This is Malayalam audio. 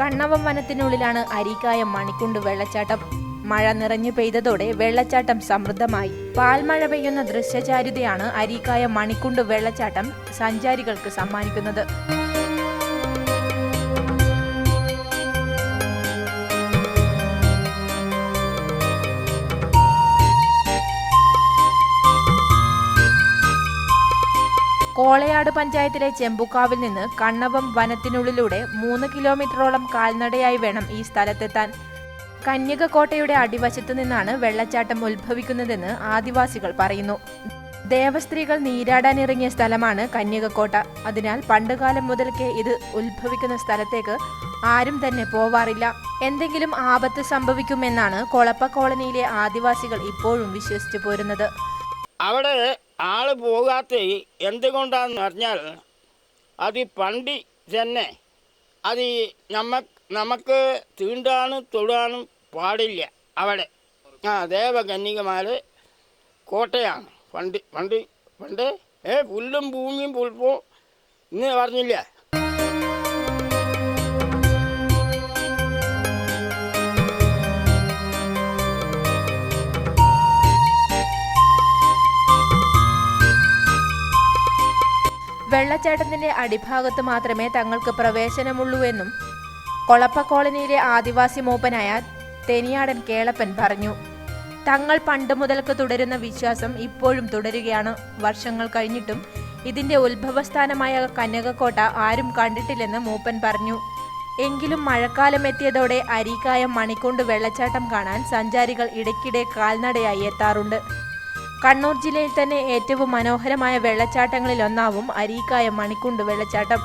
കണ്ണവം വനത്തിനുള്ളിലാണ് അരീക്കായം മണിക്കുണ്ട് വെള്ളച്ചാട്ടം. മഴ നിറഞ്ഞു പെയ്തതോടെ വെള്ളച്ചാട്ടം സമൃദ്ധമായി. പാൽമഴ പെയ്യുന്ന ദൃശ്യചാരുതയാണ് അരീക്കായം മണിക്കുണ്ട് വെള്ളച്ചാട്ടം സഞ്ചാരികൾക്ക് സമ്മാനിക്കുന്നത്. കോളയാട് പഞ്ചായത്തിലെ ചെമ്പുക്കാവിൽ നിന്ന് കണ്ണവം വനത്തിനുള്ളിലൂടെ 3 കിലോമീറ്ററോളം കാൽനടയായി വേണം ഈ സ്ഥലത്തെത്താൻ. കന്യകക്കോട്ടയുടെ അടിവശത്തു നിന്നാണ് വെള്ളച്ചാട്ടം ഉത്ഭവിക്കുന്നതെന്ന് ആദിവാസികൾ പറയുന്നു. ദേവസ്ത്രീകൾ നീരാടാനിറങ്ങിയ സ്ഥലമാണ് കന്യകക്കോട്ട. അതിനാൽ പണ്ടുകാലം മുതൽക്കേ ഇത് ഉത്ഭവിക്കുന്ന സ്ഥലത്തേക്ക് ആരും തന്നെ പോവാറില്ല. എന്തെങ്കിലും ആപത്ത് സംഭവിക്കുമെന്നാണ് കൊളപ്പ കോളനിയിലെ ആദിവാസികൾ ഇപ്പോഴും വിശ്വസിച്ചു പോരുന്നത്. അവിടെ ആള് പോകാത്ത എന്തുകൊണ്ടാണെന്ന് പറഞ്ഞാൽ അത് പണ്ടി തന്നെ അത് നമുക്ക് തീണ്ടാനും തൊടാനും പാടില്ല. അവിടെ ദേവകന്യകമാർ കോട്ടയാണ്. പണ്ട് പുല്ലും ഭൂമിയും പുൽപ്പും ഇന്ന് പറഞ്ഞില്ല. വെള്ളച്ചാട്ടത്തിന്റെ അടിഭാഗത്ത് മാത്രമേ തങ്ങൾക്ക് പ്രവേശനമുള്ളൂ എന്നും കൊളപ്പ കോളനിയിലെ ആദിവാസി മൂപ്പനായ തെനിയാടൻ കേളപ്പൻ പറഞ്ഞു. തങ്ങൾ പണ്ട് മുതൽക്ക് തുടരുന്ന വിശ്വാസം ഇപ്പോഴും തുടരുകയാണ്. വർഷങ്ങൾ കഴിഞ്ഞിട്ടും ഇതിന്റെ ഉത്ഭവസ്ഥാനമായ കന്യകക്കോട്ട ആരും കണ്ടിട്ടില്ലെന്ന് മൂപ്പൻ പറഞ്ഞു. എങ്കിലും മഴക്കാലം എത്തിയതോടെ അരീക്കായം മണിക്കുണ്ട് വെള്ളച്ചാട്ടം കാണാൻ സഞ്ചാരികൾ ഇടയ്ക്കിടെ കാൽനടയായി എത്താറുണ്ട്. കണ്ണൂർ ജില്ലയിൽ തന്നെ ഏറ്റവും മനോഹരമായ വെള്ളച്ചാട്ടങ്ങളിലൊന്നാവും അരീക്കായം മണിക്കുണ്ട് വെള്ളച്ചാട്ടം.